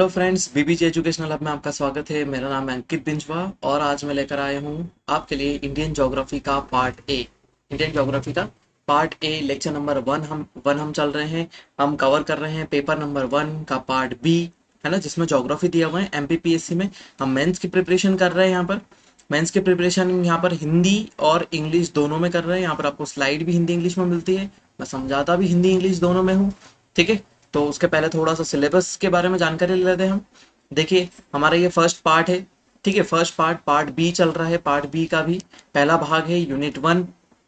Hello friends, BBJ educational hub में आपका स्वागत है। मेरा नाम है अंकित बिंजवा और आज मैं लेकर आया हूँ आपके लिए इंडियन ज्योग्राफी का पार्ट ए। इंडियन ज्योग्राफी का part A lecture number one हम चल रहे हैं। हम कवर कर रहे हैं पेपर नंबर 1 का पार्ट बी, है ना, जिसमें ज्योग्राफी दिया हुआ है एमपीपीएससी में। हम मेंस की प्रिपरेशन कर रहे हैं। यहाँ पर मेंस की प्रिपरेशन यहाँ पर हिंदी और इंग्लिश दोनों में कर रहे हैं। यहाँ पर आपको स्लाइड भी हिंदी इंग्लिश में मिलती है, मैं समझाता भी हिंदी इंग्लिश दोनों में हूँ। ठीक है, तो उसके पहले थोड़ा सा सिलेबस के बारे में जानकारी ले लेते हैं हम। देखिए, हमारा ये फर्स्ट पार्ट है। ठीक है, फर्स्ट पार्ट बी चल रहा है। पार्ट बी का भी पहला भाग है यूनिट 1।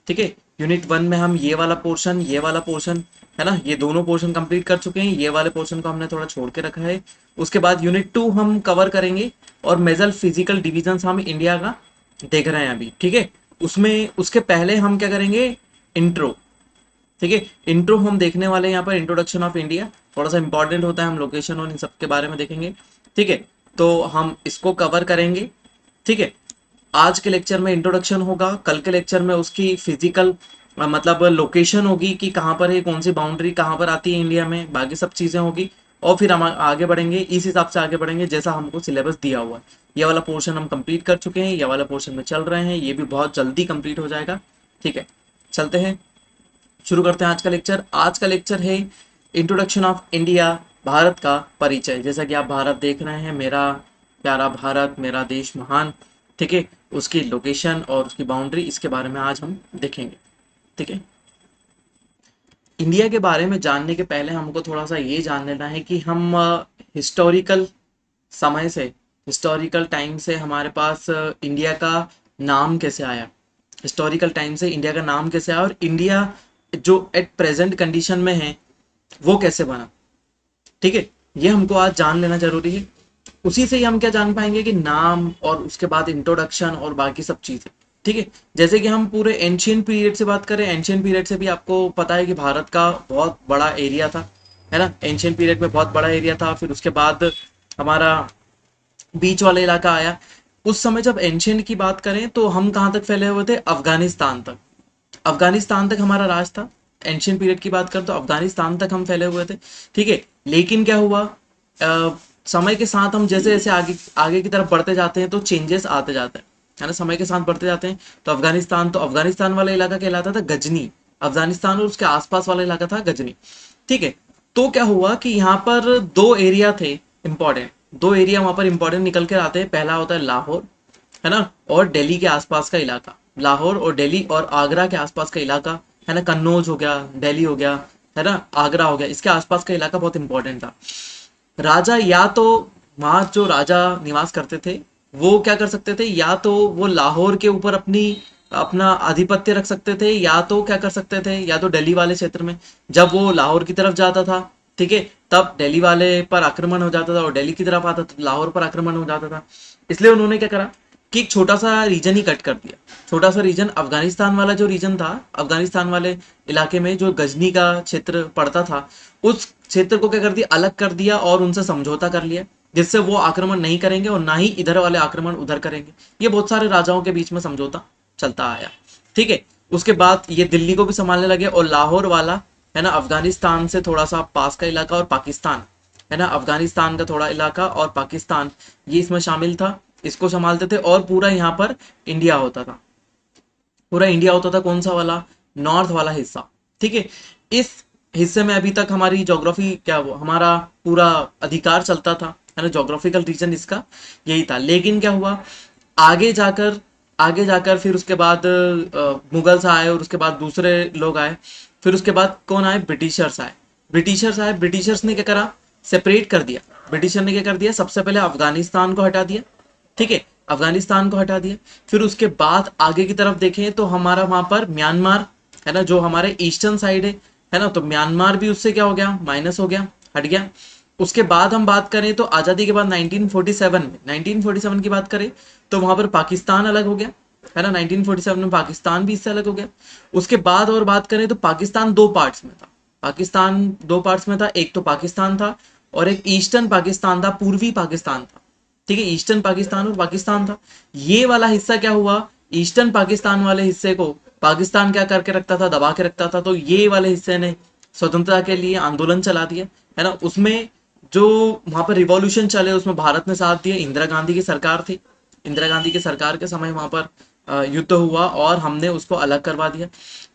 ठीक है, यूनिट 1 में हम ये वाला पोर्शन है ना, ये दोनों पोर्शन कंप्लीट कर चुके हैं। ये वाले पोर्शन को हमने थोड़ा छोड़ के रखा है। उसके बाद यूनिट 2 हम कवर करेंगे और मेजर फिजिकल डिविजन हम इंडिया का देख रहे हैं अभी। ठीक है, उसमें उसके पहले हम क्या करेंगे, इंट्रो। ठीक है, इंट्रो हम देखने वाले हैं यहाँ पर, इंट्रोडक्शन ऑफ इंडिया थोड़ा सा इंपॉर्टेंट होता है। हम लोकेशन और इन सब के बारे में देखेंगे। ठीक है, तो हम इसको कवर करेंगे। ठीक है, आज के लेक्चर में इंट्रोडक्शन होगा, कल के लेक्चर में उसकी फिजिकल मतलब लोकेशन होगी कि कहाँ पर है, कौन सी बाउंड्री कहाँ पर आती है इंडिया में, बाकी सब चीज़ें होगी। और फिर हम आगे बढ़ेंगे, इस हिसाब से आगे बढ़ेंगे जैसा हमको सिलेबस दिया हुआ है। ये वाला पोर्शन हम कंप्लीट कर चुके हैं, ये वाला पोर्शन में चल रहे हैं, ये भी बहुत जल्दी कंप्लीट हो जाएगा। ठीक है, चलते हैं, शुरू करते हैं आज का लेक्चर। आज का लेक्चर है इंट्रोडक्शन ऑफ इंडिया, भारत का परिचय। जैसा कि आप भारत देख रहे हैं, मेरा प्यारा भारत, मेरा देश महान। ठीक है, उसकी लोकेशन और उसकी बाउंड्री, इसके बारे में आज हम देखेंगे। ठीक है, इंडिया के बारे में जानने के पहले हमको थोड़ा सा ये जान लेना है कि हम हिस्टोरिकल समय से, हिस्टोरिकल टाइम से हमारे पास इंडिया का नाम कैसे आया। हिस्टोरिकल टाइम से इंडिया का नाम कैसे आया और इंडिया जो एट प्रेजेंट कंडीशन में है वो कैसे बना। ठीक है, ये हमको आज जान लेना जरूरी है। उसी से ही हम क्या जान पाएंगे कि नाम और उसके बाद इंट्रोडक्शन और बाकी सब चीजें। ठीक है, जैसे कि हम पूरे एंशियंट पीरियड से बात करें, एंशियंट पीरियड से भी आपको पता है कि भारत का बहुत बड़ा एरिया था, है ना। एंशियंट पीरियड में बहुत बड़ा एरिया था। फिर उसके बाद हमारा बीच वाला इलाका आया। उस समय जब एंशियंट की बात करें तो हम कहाँ तक फैले हुए थे, अफगानिस्तान तक। अफगानिस्तान तक हमारा राज था। एंशियंट पीरियड की बात करें तो अफगानिस्तान तक हम फैले हुए थे। ठीक है, लेकिन क्या हुआ, समय के साथ हम जैसे जैसे आगे आगे की तरफ बढ़ते जाते हैं तो चेंजेस आते जाते हैं, है ना। समय के साथ बढ़ते जाते हैं तो अफगानिस्तान वाला इलाका कहलाता था गजनी। अफगानिस्तान और उसके आसपास वाला इलाका था गजनी। ठीक है, तो क्या हुआ कि यहाँ पर दो एरिया थे इंपॉर्टेंट, दो एरिया वहां पर इंपॉर्टेंट निकल कर आते हैं। पहला होता है लाहौर, है ना, और दिल्ली के आसपास का इलाका। लाहौर और दिल्ली और आगरा के आसपास का इलाका, है ना। कन्नौज हो गया, दिल्ली हो गया, है ना, आगरा हो गया, इसके आसपास का इलाका बहुत इंपॉर्टेंट था। राजा या तो वहां जो राजा निवास करते थे वो क्या कर सकते थे, या तो वो लाहौर के ऊपर अपनी अपना आधिपत्य रख सकते थे, या तो क्या कर सकते थे, या तो दिल्ली वाले क्षेत्र में जब वो लाहौर की तरफ जाता था, ठीक है, तब दिल्ली वाले पर आक्रमण हो जाता था, और दिल्ली की तरफ आता तो लाहौर पर आक्रमण हो जाता था। इसलिए उन्होंने क्या करा कि एक छोटा सा रीजन ही कट कर दिया। छोटा सा रीजन, अफगानिस्तान वाला जो रीजन था, अफगानिस्तान वाले इलाके में जो गजनी का क्षेत्र पड़ता था, उस क्षेत्र को क्या कर दिया, अलग कर दिया और उनसे समझौता कर लिया, जिससे वो आक्रमण नहीं करेंगे और ना ही इधर वाले आक्रमण उधर करेंगे। ये बहुत सारे राजाओं के बीच में समझौता चलता आया। ठीक है, उसके बाद ये दिल्ली को भी संभालने लगे, और लाहौर वाला, है ना, अफगानिस्तान से थोड़ा सा पास का इलाका, और पाकिस्तान, है ना, अफगानिस्तान का थोड़ा इलाका और पाकिस्तान, ये इसमें शामिल था, इसको संभालते थे। और पूरा यहाँ पर इंडिया होता था, पूरा इंडिया होता था। कौन सा वाला, नॉर्थ वाला हिस्सा। ठीक है, इस हिस्से में अभी तक हमारी ज्योग्राफी क्या, वो हमारा पूरा अधिकार चलता था, है ना। ज्योग्राफिकल रीजन इसका यही था। लेकिन क्या हुआ, आगे जाकर आगे जाकर फिर उसके बाद मुगल्स आए, और उसके बाद दूसरे लोग आए। फिर उसके बाद कौन आए, ब्रिटिशर्स आए। ब्रिटिशर्स ने क्या करा, सेपरेट कर दिया। ब्रिटिशर ने क्या कर दिया, सबसे पहले अफगानिस्तान को हटा दिया। ठीक है, अफगानिस्तान को हटा दिया। फिर उसके बाद आगे की तरफ देखें तो हमारा वहां पर म्यांमार, है ना, जो हमारे ईस्टर्न साइड है ना, तो म्यांमार भी उससे क्या हो गया, माइनस हो गया, हट गया। उसके बाद हम बात करें तो आजादी के बाद 1947 की बात करें तो वहां पर पाकिस्तान अलग हो गया, है ना। 1947 में पाकिस्तान भी इससे अलग हो गया। उसके बाद और बात करें तो पाकिस्तान दो पार्ट्स में था। पाकिस्तान दो पार्ट्स में था, एक तो पाकिस्तान था और एक ईस्टर्न पाकिस्तान था, पूर्वी पाकिस्तान था। ठीक है, ईस्टर्न पाकिस्तान और पाकिस्तान था। ये वाला हिस्सा क्या हुआ, ईस्टर्न पाकिस्तान वाले हिस्से को पाकिस्तान क्या करके रखता था, दबा के रखता था। तो ये वाले हिस्से ने स्वतंत्रता के लिए आंदोलन चला दिया, है ना। उसमें जो वहां पर रिवॉल्यूशन चले उसमें भारत ने साथ दिया। इंदिरा गांधी की सरकार थी, इंदिरा गांधी की सरकार के समय वहां पर युद्ध हुआ और हमने उसको अलग करवा दिया।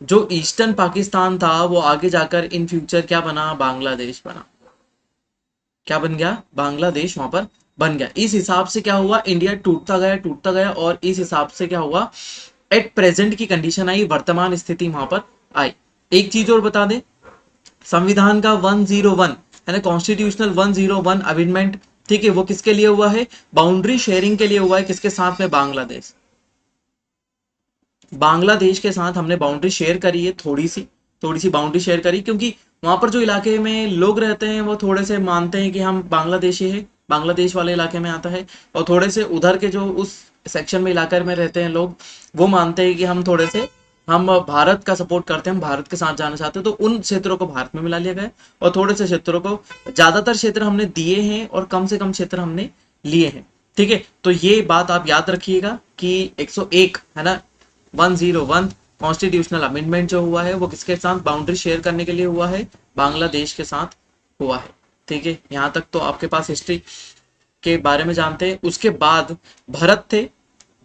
जो ईस्टर्न पाकिस्तान था वो आगे जाकर इन फ्यूचर क्या बना, बांग्लादेश बना। क्या बन गया, बांग्लादेश वहां पर बन गया। इस हिसाब से क्या हुआ, इंडिया टूटता गया और इस हिसाब से क्या हुआ, एट प्रेजेंट की कंडीशन आई, वर्तमान स्थिति वहां पर आई। एक चीज और बता दें, संविधान का 101 है ना, कॉन्स्टिट्यूशनल 101 अमेंडमेंट, ठीक है, वो किसके लिए हुआ है, बाउंड्री शेयरिंग के लिए हुआ है। किसके साथ में, बांग्लादेश, बांग्लादेश के साथ हमने बाउंड्री शेयर करी है, थोड़ी सी बाउंड्री शेयर करी, क्योंकि वहां पर जो इलाके में लोग रहते हैं वो थोड़े से मानते हैं कि हम बांग्लादेशी है, बांग्लादेश वाले इलाके में आता है। और थोड़े से उधर के जो उस सेक्शन में इलाके में रहते हैं लोग, वो मानते हैं कि हम थोड़े से, हम भारत का सपोर्ट करते हैं, हम भारत के साथ जाना चाहते हैं। तो उन क्षेत्रों को भारत में मिला लिया गया और थोड़े से क्षेत्रों को, ज्यादातर क्षेत्र हमने दिए हैं और कम से कम क्षेत्र हमने लिए हैं। ठीक है, तो ये बात आप याद रखिएगा कि 101 है ना, 101 कॉन्स्टिट्यूशनल अमेंडमेंट जो हुआ है वो किसके साथ बाउंड्री शेयर करने के लिए हुआ है, बांग्लादेश के साथ हुआ है। ठीक है, यहां तक तो आपके पास हिस्ट्री के बारे में जानते हैं। उसके बाद भरत थे,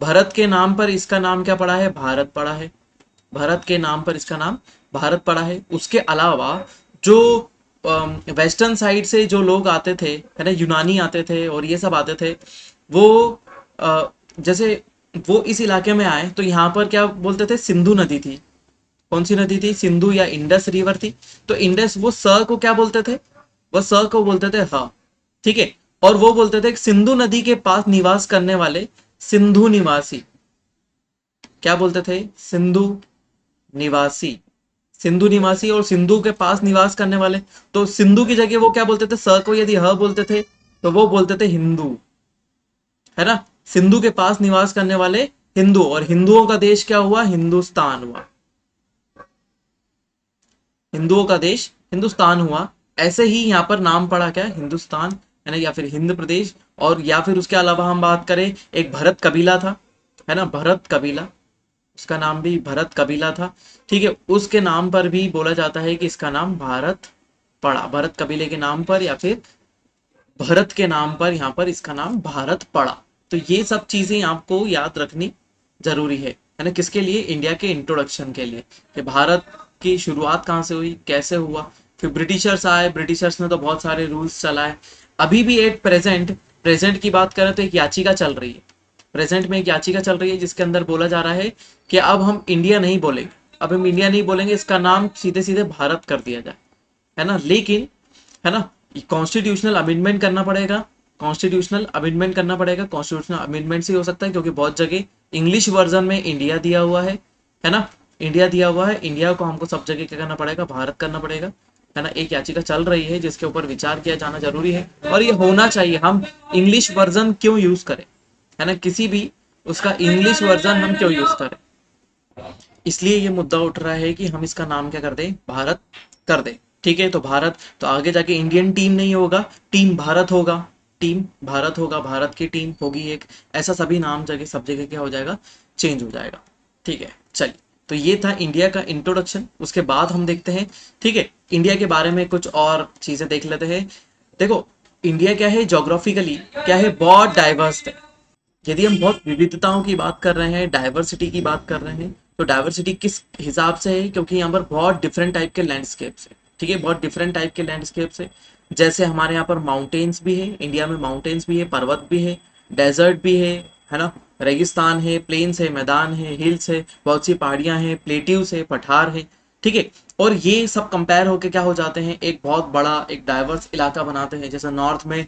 भरत के नाम पर इसका नाम क्या पड़ा है, भारत पड़ा है। भारत के नाम पर इसका नाम भारत पड़ा है। उसके अलावा जो वेस्टर्न साइड से जो लोग आते थे है ना, यूनानी आते थे और ये सब आते थे, वो जैसे वो इस इलाके में आए तो यहाँ पर क्या बोलते थे, सिंधु नदी थी। कौन सी नदी थी, सिंधु या इंडस रिवर थी। तो इंडस, वो स को क्या बोलते थे, वो स को बोलते थे ह। ठीक है, और वो बोलते थे कि सिंधु नदी के पास निवास करने वाले सिंधु निवासी, क्या बोलते थे, सिंधु निवासी, सिंधु निवासी और सिंधु के पास निवास करने वाले। तो सिंधु की जगह वो क्या बोलते थे, स को यदि ह बोलते थे तो वो बोलते थे हिंदू, है ना। सिंधु के पास निवास करने वाले हिंदू, और हिंदुओं का देश क्या हुआ, हिंदुस्तान हुआ, हिंदुओं का देश हिंदुस्तान हुआ। ऐसे ही यहाँ पर नाम पड़ा क्या, हिंदुस्तान, है ना, या फिर हिंद प्रदेश। और या फिर उसके अलावा हम बात करें, एक भरत कबीला था, है ना, भरत कबीला, उसका नाम भी भरत कबीला था। ठीक है, उसके नाम पर भी बोला जाता है कि इसका नाम भारत पड़ा, भरत कबीले के नाम पर या फिर भरत के नाम पर यहाँ पर इसका नाम भारत पड़ा। तो ये सब चीजें आपको याद रखनी जरूरी है ना, किसके लिए, इंडिया के इंट्रोडक्शन के लिए, कि भारत की शुरुआत कहाँ से हुई, कैसे हुआ। फिर ब्रिटिशर्स आए, ब्रिटिशर्स ने तो बहुत सारे रूल्स चलाए। अभी भी एट प्रेजेंट, प्रेजेंट की बात करें तो एक याचिका चल रही है, प्रेजेंट में एक याचिका चल रही है जिसके अंदर बोला जा रहा है कि अब हम इंडिया नहीं बोलेंगे, अब हम इंडिया नहीं बोलेंगे, इसका नाम सीधे सीधे भारत कर दिया जाए, है ना। लेकिन, है ना, कॉन्स्टिट्यूशनल अमेंडमेंट करना पड़ेगा, कॉन्स्टिट्यूशनल अमेंडमेंट करना पड़ेगा। कॉन्स्टिट्यूशनल अमेंडमेंट से हो सकता है क्योंकि बहुत जगह इंग्लिश वर्जन में इंडिया दिया हुआ है ना, इंडिया दिया हुआ है। इंडिया को हमको सब जगह क्या करना पड़ेगा, भारत करना पड़ेगा, है ना। एक याचिका चल रही है जिसके ऊपर विचार किया जाना जरूरी है और ये होना चाहिए। हम इंग्लिश वर्जन क्यों यूज करें, है ना, किसी भी उसका इंग्लिश वर्जन हम क्यों यूज करें, इसलिए ये मुद्दा उठ रहा है कि हम इसका नाम क्या कर दें, भारत कर दें। ठीक है, तो भारत, तो आगे जाके इंडियन टीम नहीं होगा, टीम भारत होगा, टीम भारत होगा, भारत की टीम होगी एक, ऐसा सभी नाम जगह सब जगह क्या हो जाएगा, चेंज हो जाएगा। ठीक है, चलिए, तो ये था इंडिया का इंट्रोडक्शन। उसके बाद हम देखते हैं, ठीक है, इंडिया के बारे में कुछ और चीजें देख लेते हैं। देखो, इंडिया क्या है, जोग्राफिकली क्या है, बहुत डाइवर्स है। यदि हम बहुत विविधताओं की बात कर रहे हैं, डाइवर्सिटी की बात कर रहे हैं, तो डाइवर्सिटी किस हिसाब से है, क्योंकि यहाँ पर बहुत डिफरेंट टाइप के लैंडस्केप्स है। ठीक है, बहुत डिफरेंट टाइप के लैंडस्केप्स है। जैसे हमारे यहाँ पर माउंटेन्स भी है, इंडिया में माउंटेन्स भी है, पर्वत भी है, डेजर्ट भी है ना, रेगिस्तान है, प्लेन्स है, मैदान है, हिल्स है, बहुत सी पहाड़ियां हैं, प्लेट्यूज है, पठार है। ठीक है, और ये सब कंपेयर होके क्या हो जाते हैं, एक बहुत बड़ा एक डाइवर्स इलाका बनाते हैं। जैसे नॉर्थ में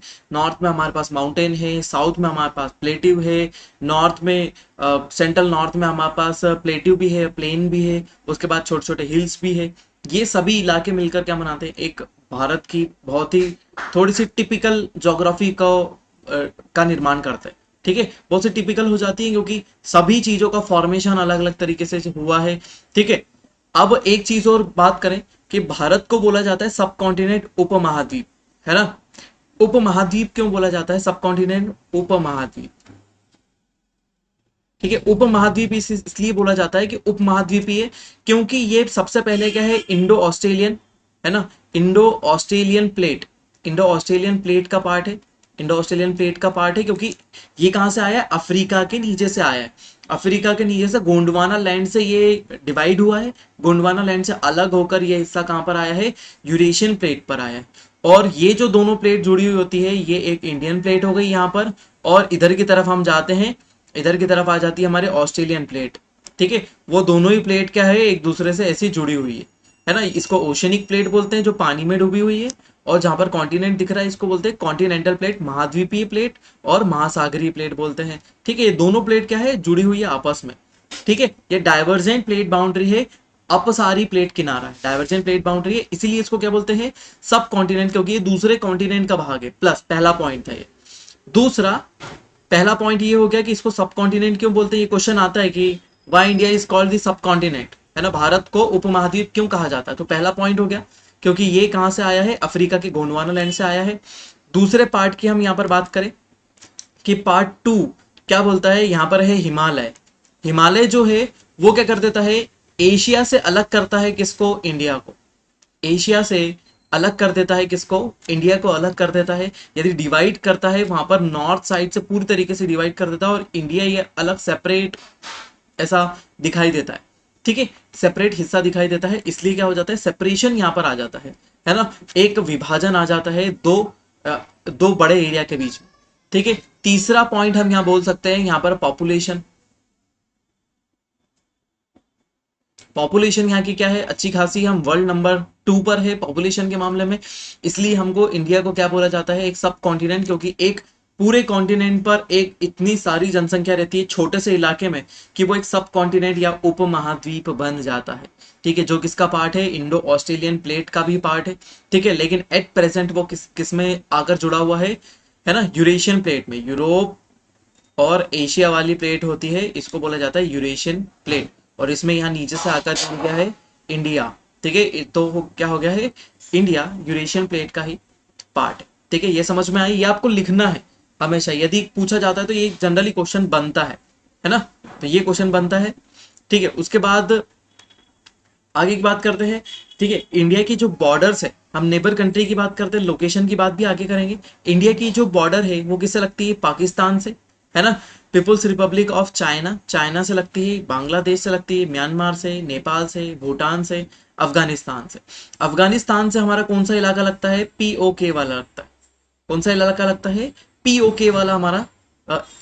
हमारे पास माउंटेन है, साउथ में हमारे पास प्लेट्यू है, नॉर्थ में सेंट्रल नॉर्थ में हमारे पास प्लेट्यू भी है, प्लेन भी है, उसके बाद छोटे छोटे हिल्स भी है। ये सभी इलाके मिलकर क्या बनाते हैं, एक भारत की बहुत ही थोड़ी सी टिपिकल जोग्राफी को का निर्माण करते हैं। ठीक है, बहुत सी टिपिकल हो जाती है क्योंकि सभी चीजों का फॉर्मेशन अलग अलग तरीके से हुआ है। ठीक है, अब एक चीज और बात करें कि भारत को बोला जाता है सब कॉन्टिनेंट उपमहाद्वीप, है ना। उपमहाद्वीप क्यों बोला जाता है, सब कॉन्टिनेंट उपमहाद्वीप। ठीक है, उपमहाद्वीप इसलिए बोला जाता है कि उपमहाद्वीपीय, क्योंकि ये सबसे पहले क्या है, इंडो ऑस्ट्रेलियन, है ना, Indo Australian plate, Indo Australian plate का पार्ट है, इंडो ऑस्ट्रेलियन प्लेट का पार्ट है, क्योंकि ये कहाँ से आया है, अफ्रीका के नीचे से आया है। अफ्रीका के नीचे से गोंडवाना लैंड से ये डिवाइड हुआ है, गोंडवाना लैंड से अलग होकर ये हिस्सा कहाँ पर आया है, यूरेशियन प्लेट पर आया है। और ये जो दोनों प्लेट जुड़ी हुई होती है, ये एक इंडियन प्लेट हो गई यहाँ पर, और इधर की तरफ हम जाते हैं, इधर की तरफ आ जाती है हमारे ऑस्ट्रेलियन प्लेट। ठीक है, वो दोनों ही प्लेट क्या है, एक दूसरे से ऐसी जुड़ी हुई है ना। इसको ओशनिक प्लेट बोलते हैं, जो पानी में डूबी हुई है, और जहां पर कॉन्टिनेंट दिख रहा है इसको बोलते हैं कॉन्टिनेंटल प्लेट, महाद्वीपीय प्लेट और महासागरीय प्लेट बोलते हैं। ठीक है, ये दोनों प्लेट क्या है, जुड़ी हुई है आपस में। ठीक है, ये डाइवर्जेंट प्लेट बाउंड्री है, अपसारी प्लेट किनारा है, डाइवर्जेंट प्लेट बाउंड्री है, इसीलिए इसको क्या बोलते हैं, सब कॉन्टिनेंट, क्योंकि ये दूसरे कॉन्टिनेंट का भाग है। प्लस पहला पॉइंट था ये। दूसरा, पहला पॉइंट ये हो गया कि इसको सब कॉन्टिनेंट क्यों बोलते हैं। ये क्वेश्चन आता है कि why India is called the सब कॉन्टिनेंट, है ना, भारत को उपमहाद्वीप क्यों कहा जाता है। तो पहला पॉइंट हो गया, क्योंकि ये कहां से आया है, अफ्रीका के गोंडवाना लैंड से आया है। दूसरे पार्ट की हम यहां पर बात करें कि पार्ट टू क्या बोलता है, यहां पर है हिमालय। हिमालय जो है वो क्या कर देता है, एशिया से अलग करता है किसको, इंडिया को। एशिया से अलग कर देता है किसको, इंडिया को अलग कर देता है। यदि डिवाइड करता है वहां पर नॉर्थ साइड से पूरी तरीके से डिवाइड कर देता है, और इंडिया ये अलग सेपरेट ऐसा दिखाई देता है। ठीक है, सेपरेट हिस्सा दिखाई देता है, इसलिए क्या हो जाता है, सेपरेशन यहाँ पर आ जाता है ना, एक विभाजन आ जाता है दो बड़े एरिया के बीच में। ठीक है, तीसरा पॉइंट हम यहाँ बोल सकते हैं, यहाँ पर पॉपुलेशन। पॉपुलेशन यहाँ की क्या है, अच्छी खासी, हम वर्ल्ड नंबर 2 पर है पॉपुलेशन के मामले में, इसलिए हमको इंडिया को क्या बोला जाता है, एक सब कॉन्टिनेंट, क्योंकि एक पूरे कॉन्टिनेंट पर एक इतनी सारी जनसंख्या रहती है छोटे से इलाके में, कि वो एक सब कॉन्टिनेंट या उप महाद्वीप बन जाता है। ठीक है, जो किसका पार्ट है, इंडो ऑस्ट्रेलियन प्लेट का भी पार्ट है। ठीक है, लेकिन एट प्रेजेंट वो किस में आकर जुड़ा हुआ है ना, यूरेशियन प्लेट में। यूरोप और एशिया वाली प्लेट होती है, इसको बोला जाता है यूरेशियन प्लेट, और इसमें यहाँ नीचे से आकर जुड़ गया है इंडिया। ठीक है, तो क्या हो गया है, इंडिया यूरेशियन प्लेट का ही पार्ट है। ठीक है, ये समझ में आई, ये आपको लिखना है हमेशा, यदि पूछा जाता है तो ये जनरली क्वेश्चन बनता है ना, तो ये क्वेश्चन बनता है। ठीक है, उसके बाद आगे की बात करते हैं। ठीक है, इंडिया की जो बॉर्डर्स है, हम नेबर कंट्री की बात करते हैं, लोकेशन की बात भी आगे करेंगे। इंडिया की जो बॉर्डर है वो किससे लगती है, पाकिस्तान से, है ना, people's republic of China, China से लगती है, बांग्लादेश से लगती है, म्यांमार से, नेपाल से, भूटान से, अफगानिस्तान से। अफगानिस्तान से हमारा कौन सा इलाका लगता है, पीओके वाला लगता है। कौन सा इलाका लगता है, पीओके वाला हमारा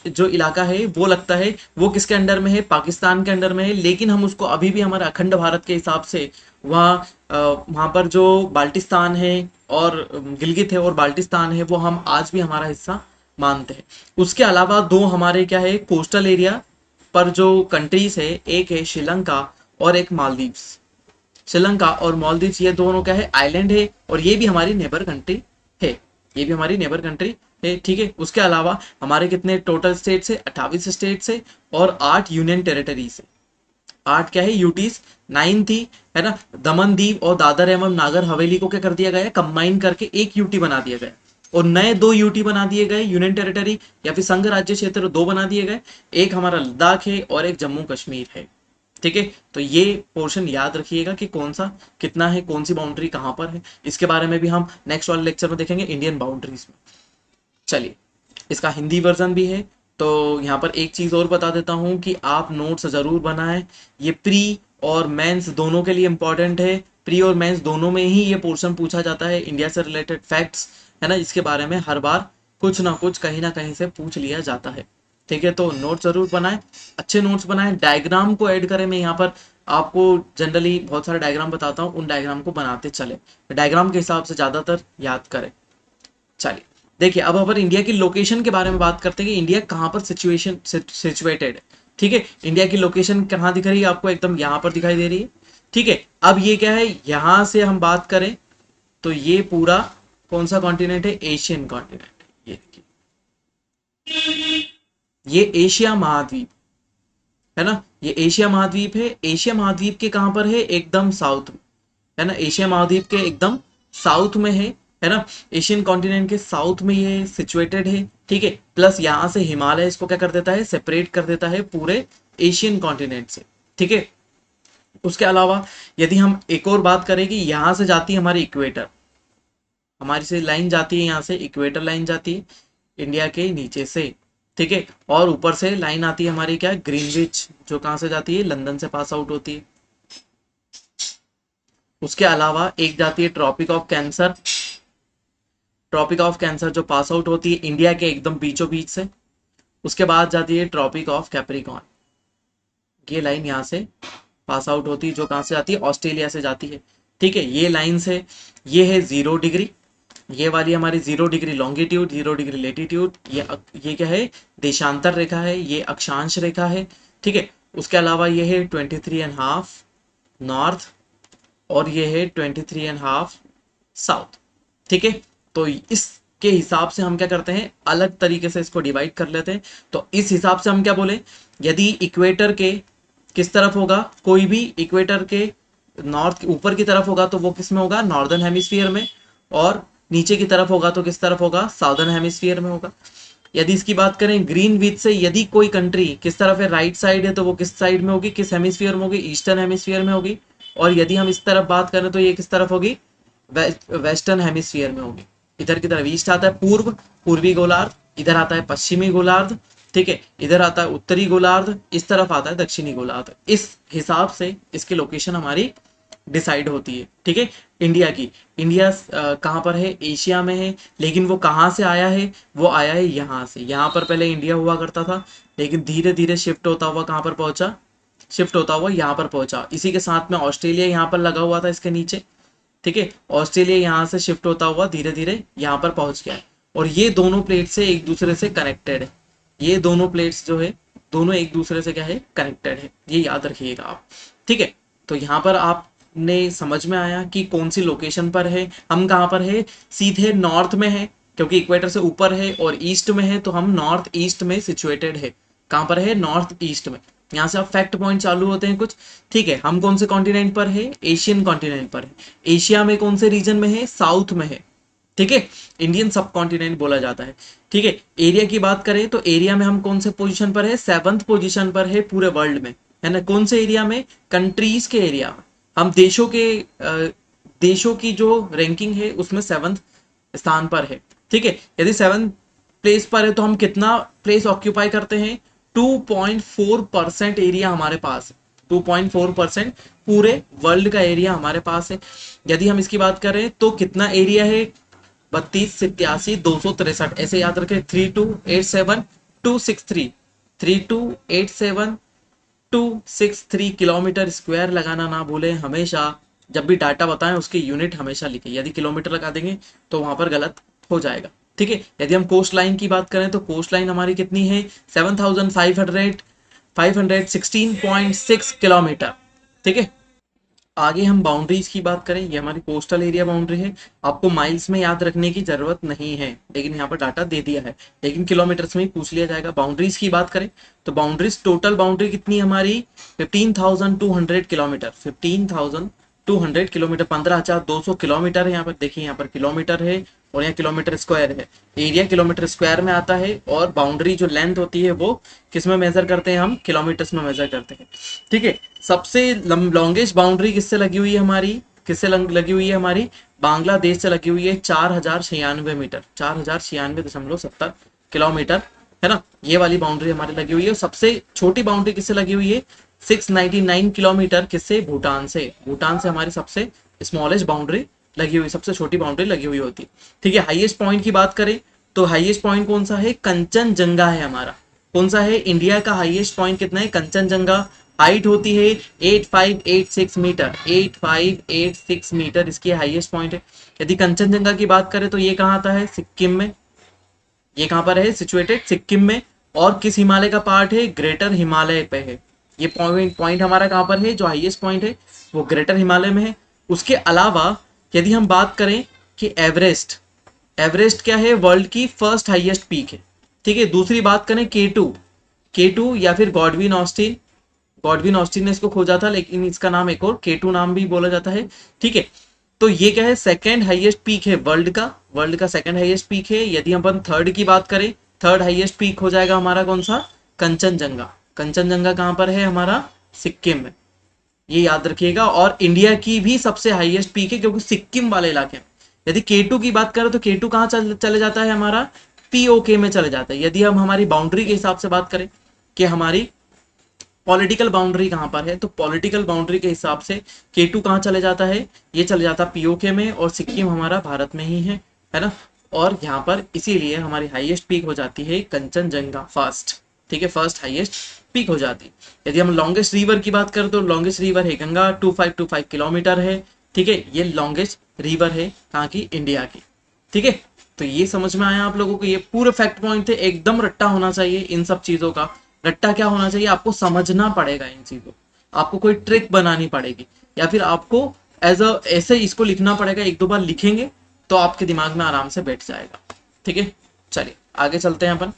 जो इलाका है वो लगता है। वो किसके अंडर में है, पाकिस्तान के अंडर में है, लेकिन हम उसको अभी भी हमारे अखंड भारत के हिसाब से वहाँ पर जो बाल्टिस्तान है और गिलगित है और बाल्टिस्तान है, वो हम आज भी हमारा हिस्सा मानते हैं। उसके अलावा दो हमारे क्या है, कोस्टल एरिया पर जो कंट्रीज है, एक है श्रीलंका और एक मालदीव्स। श्रीलंका और मालदीव्स ये दोनों क्या है, आइलैंड है, और ये भी हमारी नेबर कंट्री है, ये भी हमारी नेबर कंट्री है। ठीक है, उसके अलावा हमारे कितने टोटल स्टेट्स है, 28 स्टेट्स है, और 8 यूनियन टेरिटरीज है। 8 क्या है, यूटीज 9 थी, है ना। दमन दीव और दादर एवं नागर हवेली को क्या कर दिया गया, कंबाइन करके एक यूटी बना दिया गया, और नए 2 यूटी बना दिए गए, यूनियन टेरिटरी या फिर संघ राज्य क्षेत्र 2 बना दिए गए। एक हमारा लद्दाख है और एक जम्मू कश्मीर है। ठीक है, तो ये पोर्शन याद रखिएगा कि कौन सा कितना है, कौन सी बाउंड्री कहां पर है। इसके बारे में भी हम नेक्स्ट वाले लेक्चर में देखेंगे, इंडियन बाउंड्रीज में। चलिए, इसका हिंदी वर्जन भी है, तो यहाँ पर एक चीज और बता देता हूँ कि आप नोट्स जरूर बनाएं। ये प्री और मेंस दोनों के लिए इंपॉर्टेंट है, प्री और मेंस दोनों में ही ये पोर्शन पूछा जाता है, इंडिया से रिलेटेड फैक्ट्स, है ना, इसके बारे में हर बार कुछ ना कुछ कहीं ना कहीं से पूछ लिया जाता है। ठीक है, तो नोट जरूर बनाएं, अच्छे नोट्स बनाएं, डायग्राम को ऐड करें। मैं यहाँ पर आपको जनरली बहुत सारे डायग्राम बताता हूँ, उन डायग्राम को बनाते चले, डायग्राम के हिसाब से ज्यादातर याद करें। चलिए, देखिए, अब अपन इंडिया की लोकेशन के बारे में बात करते हैं कि इंडिया कहाँ पर सिचुएटेड है। ठीक है, इंडिया की लोकेशन कहाँ दिख रही है आपको, एकदम यहाँ पर दिखाई दे रही है। ठीक है, अब ये क्या है, यहां से हम बात करें तो ये पूरा कौन सा कॉन्टिनेंट है, एशियन कॉन्टिनेंट। ये देखिए, ये एशिया महाद्वीप है ना, ये एशिया महाद्वीप है। एशिया महाद्वीप के कहां पर है, एकदम साउथ में, है ना, एशिया महाद्वीप के एकदम साउथ में है ना, एशियन कॉन्टिनेंट के साउथ में ये सिचुएटेड है। ठीक है, प्लस यहां से हिमालय इसको क्या कर देता है, सेपरेट कर देता है पूरे एशियन कॉन्टिनेंट से। ठीक है, उसके अलावा यदि हम एक और बात करें कि यहां से जाती है हमारी इक्वेटर, हमारी से लाइन जाती है, यहाँ से इक्वेटर लाइन जाती है इंडिया के नीचे से, ठीक है। और ऊपर से लाइन आती है हमारी क्या, ग्रीनविच, जो कहाँ से जाती है, लंदन से पास आउट होती है। उसके अलावा एक जाती है tropic of cancer, tropic of cancer जो पास आउट होती है इंडिया के एकदम बीचों बीच से। उसके बाद जाती है ट्रॉपिक ऑफ कैप्रिकॉर्न, ये लाइन यहाँ से पास आउट होती है, जो कहाँ से जाती है, ऑस्ट्रेलिया से जाती है, ठीक है। ये लाइन से, ये है 0 डिग्री, ये वाली हमारी 0 डिग्री लॉन्गिट्यूड, 0 डिग्री लेटीट्यूड, ये क्या है, देशांतर रेखा है, ये अक्षांश रेखा है, ठीक है। उसके अलावा ये है 23.5 नॉर्थ, और ये है 23.5 साउथ, ठीक है। तो इसके हिसाब से हम क्या करते हैं, अलग तरीके से इसको डिवाइड कर लेते हैं। तो इस हिसाब से हम क्या बोले, यदि इक्वेटर के किस तरफ होगा, कोई भी इक्वेटर के नॉर्थ ऊपर की तरफ होगा तो वो किस में होगा, नॉर्दर्न हेमिस्फीयर में, और नीचे की तरफ होगा तो किस तरफ होगा, साउदर्न हेमिस्फीयर में होगा। यदि इसकी बात करें ग्रीन विथ से, यदि कोई कंट्री किस तरफ है, राइट साइड है, तो वो किस साइड में होगी, किस हेमिस्फीयर में होगी, ईस्टर्न हेमिस्फीयर में होगी। और यदि हम इस तरफ बात करें तो ये किस तरफ होगी, वेस्टर्न हेमिस्फीयर में होगी। इधर की तरफ ईस्ट आता है पूर्व, पूर्वी गोलार्ध, इधर आता है पश्चिमी गोलार्ध, ठीक है। इधर आता है उत्तरी गोलार्ध, इस तरफ आता है दक्षिणी गोलार्ध। इस हिसाब से इसकी लोकेशन हमारी डिसाइड होती है, ठीक है। इंडिया की, इंडिया कहाँ पर है, एशिया में है, लेकिन वो कहाँ से आया है, वो आया है यहाँ से। यहाँ पर पहले इंडिया हुआ करता था, लेकिन धीरे धीरे शिफ्ट होता हुआ कहाँ पर पहुंचा, शिफ्ट होता हुआ यहाँ पर पहुंचा। इसी के साथ में ऑस्ट्रेलिया यहाँ पर लगा हुआ था इसके नीचे, ठीक है। ऑस्ट्रेलिया यहाँ से शिफ्ट होता हुआ धीरे धीरे यहाँ पर पहुंच गया है। और ये दोनों प्लेट से एक दूसरे से कनेक्टेड है, ये दोनों प्लेट्स जो है, दोनों एक दूसरे से क्या है, कनेक्टेड है, ये याद रखिएगा आप, ठीक है। तो यहाँ पर आपने समझ में आया कि कौन सी लोकेशन पर है, हम कहाँ पर है, सीधे नॉर्थ में है, क्योंकि इक्वेटर से ऊपर है, और ईस्ट में है तो हम नॉर्थ ईस्ट में सिचुएटेड है। कहाँ पर है, नॉर्थ ईस्ट में। यहाँ से आप फैक्ट पॉइंट चालू होते हैं कुछ, ठीक है। हम कौन से कॉन्टिनेंट पर है, एशियन कॉन्टिनेंट पर है। एशिया में कौन से रीजन में है, साउथ में है, ठीक है। इंडियन सब कॉन्टिनेंट बोला जाता है, ठीक है। एरिया की बात करें तो एरिया में हम कौन से पोजीशन पर है, 7th पोजीशन पर है पूरे वर्ल्ड में, है ना। कौन से एरिया में, कंट्रीज के एरिया में। हम देशों के देशों की जो रैंकिंग है उसमें 7th स्थान पर है, ठीक है। यदि 7th प्लेस पर है तो हम कितना प्लेस ऑक्यूपाई करते हैं, 2.4% एरिया हमारे पास है, 2.4% पूरे वर्ल्ड का एरिया हमारे पास है। यदि हम इसकी बात करें तो कितना एरिया है, 32, 87, 263, ऐसे याद रखें, 3287263, 3287263 किलोमीटर स्क्वायर लगाना ना भूलें हमेशा। जब भी डाटा बताएं उसकी यूनिट हमेशा लिखें, यदि किलोमीटर लगा देंगे तो वहां पर गलत हो जाएगा, ठीक है। यदि हम कोस्ट लाइन की बात करें तो कोस्ट लाइन हमारी कितनी है, 7516.6 किलोमीटर, ठीक है। आगे हम बाउंड्रीज की बात करें, ये हमारी कोस्टल एरिया बाउंड्री है। आपको माइल्स में याद रखने की जरूरत नहीं है, लेकिन यहाँ पर डाटा दे दिया है, लेकिन किलोमीटर्स में ही पूछ लिया जाएगा। बाउंड्रीज की बात करें तो बाउंड्रीज, टोटल बाउंड्री कितनी है हमारी, 15,200 किलोमीटर, 15,200 किलोमीटर, 15,200 किलोमीटर है। यहाँ पर देखिए, यहाँ पर किलोमीटर है और यहाँ किलोमीटर स्क्वायर है। एरिया किलोमीटर स्क्वायर में आता है, और बाउंड्री जो लेंथ होती है वो किस में मेजर करते हैं, हम किलोमीटर्स में मेजर करते हैं, ठीक है। सबसे लॉन्गेस्ट बाउंड्री किससे लगी हुई है हमारी, किससे लगी हुई है हमारी, बांग्लादेश से लगी हुई है, 4,096 मीटर, 4,096.70 किलोमीटर, है ना। ये वाली बाउंड्री हमारी लगी हुई है। सबसे छोटी बाउंड्री किससे लगी हुई है, 699 किलोमीटर, किससे, भूटान से। भूटान से हमारी सबसे स्मॉलेस्ट बाउंड्री लगी हुई, सबसे छोटी बाउंड्री लगी हुई होती, ठीक है। हाईएस्ट पॉइंट की बात करें तो हाईएस्ट पॉइंट कौन सा है, कंचनजंगा है हमारा। कौन सा है, इंडिया का हाईएस्ट पॉइंट कितना है, कंचनजंगा। हाइट होती है 8586 मीटर, 8586 मीटर इसकी हाईएस्ट पॉइंट है। यदि कंचनजंगा की बात करें तो ये कहाँ आता है, सिक्किम में। ये कहाँ पर है, सिचुएटेड सिक्किम में। और किस हिमालय का पार्ट है, ग्रेटर हिमालय पे है। ये पॉइंट हमारा कहाँ पर है, जो हाईएस्ट पॉइंट है वो ग्रेटर हिमालय में है। उसके अलावा यदि हम बात करें कि एवरेस्ट, एवरेस्ट क्या है, वर्ल्ड की फर्स्ट हाईएस्ट पीक है, ठीक है। दूसरी बात करें K2, K2 या फिर गॉडविन ऑस्टिन, गॉडविन ऑस्टिन ने इसको खोजा था, लेकिन इसका नाम एक और K2 नाम भी बोला जाता है, ठीक है। तो ये क्या है, सेकंड हाईएस्ट पीक है वर्ल्ड का, वर्ल्ड का सेकंड हाईएस्ट पीक है। यदि हम अपन थर्ड की बात करें, थर्ड हाईएस्ट पीक हो जाएगा हमारा कौन सा, कंचनजंगा। कंचनजंगा कहाँ पर है हमारा, सिक्किम में, ये याद रखिएगा। और इंडिया की भी सबसे हाईएस्ट पीक है, क्योंकि सिक्किम वाले इलाके में, यदि K2 की बात करें तो K2 कहाँ चले जाता है हमारा, POK में चले जाता है। यदि हम हमारी बाउंड्री के हिसाब से बात करें कि हमारी पॉलिटिकल बाउंड्री कहाँ पर है, तो पॉलिटिकल बाउंड्री के हिसाब से K2 कहाँ चले जाता है, ये चले जाता है POK में, और सिक्किम हमारा भारत में ही है ना। और यहाँ पर इसीलिए हमारी हाईएस्ट पीक हो जाती है कंचनजंगा फर्स्ट, ठीक है, फर्स्ट हाईएस्ट पीक हो जाती है। यदि हम लॉन्गेस्ट रिवर की बात करें तो लॉन्गेस्ट रिवर है गंगा, 2525 किलोमीटर है, ठीक है, ये लॉन्गेस्ट रिवर है कहाँ की, इंडिया की, ठीक है। तो ये समझ में आया आप लोगों को, ये पूरे फैक्ट पॉइंट थे, एकदम रट्टा होना चाहिए इन सब चीजों का। रट्टा क्या होना चाहिए, आपको समझना पड़ेगा इन चीजों, आपको कोई ट्रिक बनानी पड़ेगी, या फिर आपको ऐसे इसको लिखना पड़ेगा, एक दो बार लिखेंगे तो आपके दिमाग में आराम से बैठ जाएगा, ठीक है। चलिए आगे चलते हैं अपन।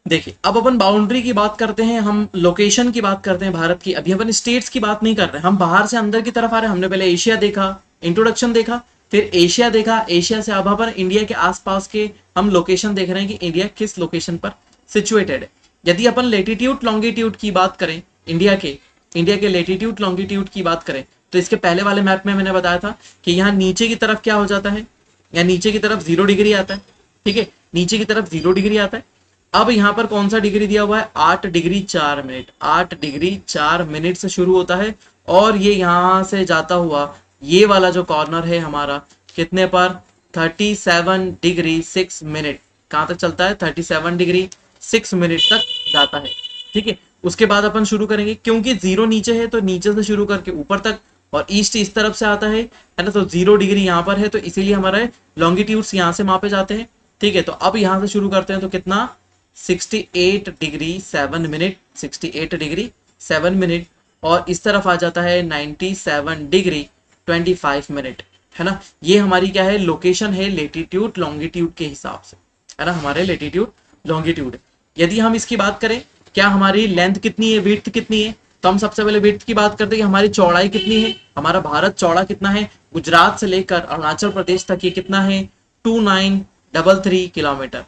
देखिए अब अपन बाउंड्री की बात करते हैं, हम लोकेशन की बात करते हैं भारत की। अभी अपन स्टेट्स की बात नहीं कर रहे, हम बाहर से अंदर की तरफ आ रहे हैं। हमने पहले एशिया देखा, इंट्रोडक्शन देखा, फिर एशिया देखा, एशिया से अब अपन इंडिया के आसपास के हम लोकेशन देख रहे हैं कि इंडिया किस लोकेशन पर सिचुएटेड है। यदि अपन लेटीट्यूड लॉन्गिट्यूड की बात करें, इंडिया के लेटीट्यूड लॉन्गिट्यूड की बात करें, तो इसके पहले वाले मैप में मैंने बताया था कि यहाँ नीचे की तरफ क्या हो जाता है, या नीचे की तरफ 0 डिग्री आता है, ठीक है, नीचे की तरफ 0 डिग्री आता है। अब यहाँ पर कौन सा डिग्री दिया हुआ है, 8 डिग्री 4 मिनट, 8 डिग्री 4 मिनट से शुरू होता है, और ये यहाँ से जाता हुआ ये वाला जो कॉर्नर है हमारा कितने पर, 37 डिग्री 6 मिनट, कहाँ तक चलता है, 37 डिग्री 6 मिनट तक जाता है, ठीक है। उसके बाद अपन शुरू करेंगे, क्योंकि 0 नीचे है तो नीचे से शुरू करके ऊपर तक, और ईस्ट इस तरफ से आता है ना, तो 0 डिग्री यहाँ पर है, तो इसीलिए हमारे लॉन्गिट्यूड्स यहाँ से मापे जाते हैं, ठीक है। तो अब यहाँ से शुरू करते हैं, तो कितना, 68 डिग्री 7 मिनट, 68 डिग्री 7 मिनट, और इस तरफ आ जाता है 97 डिग्री 25 मिनट, है ना। ये हमारी क्या है, लोकेशन है लेटीट्यूड लॉन्गिट्यूड के हिसाब से, है ना, हमारे लेटीट्यूड लॉन्गिट्यूड। यदि हम इसकी बात करें, क्या हमारी लेंथ कितनी है, विड्थ कितनी है, तो हम सबसे पहले विड्थ की बात करते हैं कि हमारी चौड़ाई कितनी है, हमारा भारत चौड़ा कितना है, गुजरात से लेकर अरुणाचल प्रदेश तक ये कितना है, 2933 किलोमीटर,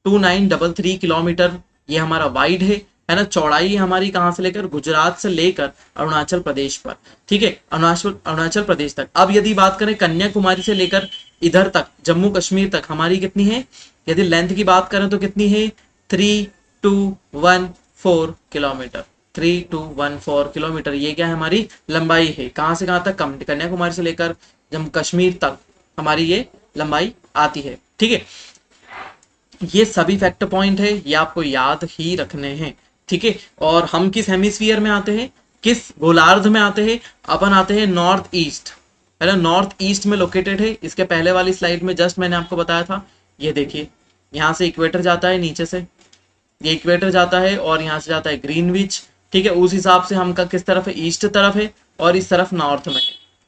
2933 किलोमीटर ये हमारा वाइड है ना। चौड़ाई हमारी कहां से लेकर, गुजरात से लेकर अरुणाचल प्रदेश पर, ठीक है, अरुणाचल प्रदेश तक। अब यदि बात करें कन्याकुमारी से लेकर इधर तक जम्मू कश्मीर तक हमारी कितनी है, यदि लेंथ की बात करें तो कितनी है, 3214 किलोमीटर, 3214 किलोमीटर, ये क्या है, हमारी लंबाई है। कहां से कहां तक, कन्याकुमारी से लेकर जम्मू कश्मीर तक हमारी ये लंबाई आती है, ठीक है। ये सभी फैक्ट पॉइंट है, ये आपको याद ही रखने हैं, ठीक है। और हम किस हेमिस्फीयर में आते हैं, किस गोलार्ध में आते हैं, अपन आते हैं नॉर्थ ईस्ट, है ना, नॉर्थ ईस्ट में लोकेटेड है। इसके पहले वाली स्लाइड में जस्ट मैंने आपको बताया था, ये देखिए यहाँ से इक्वेटर जाता है, नीचे से ये इक्वेटर जाता है, और यहाँ से जाता है ग्रीनविच, ठीक है। उस हिसाब से हम का किस तरफ है, ईस्ट तरफ है, और इस तरफ नॉर्थ में है,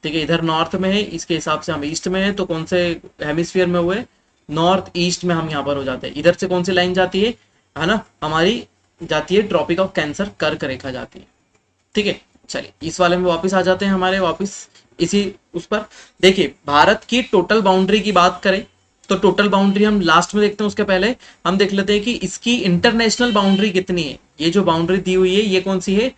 ठीक है, इधर नॉर्थ में है, इसके हिसाब से हम ईस्ट में है। तो कौन से हेमिस्फीयर में हुए, नॉर्थ ईस्ट में हम यहाँ पर हो जाते हैं। इधर से कौन सी लाइन जाती है ना, हमारी जाती है ट्रॉपिक ऑफ कैंसर कर्क रेखा जाती है, ठीक है। चलिए इस वाले में वापस आ जाते हैं, हमारे वापस इसी उस पर। देखिए भारत की टोटल बाउंड्री की बात करें तो टोटल बाउंड्री हम लास्ट में देखते हैं, उसके पहले हम देख लेते हैं कि इसकी इंटरनेशनल बाउंड्री कितनी है। ये जो बाउंड्री दी हुई है ये कौन सी है,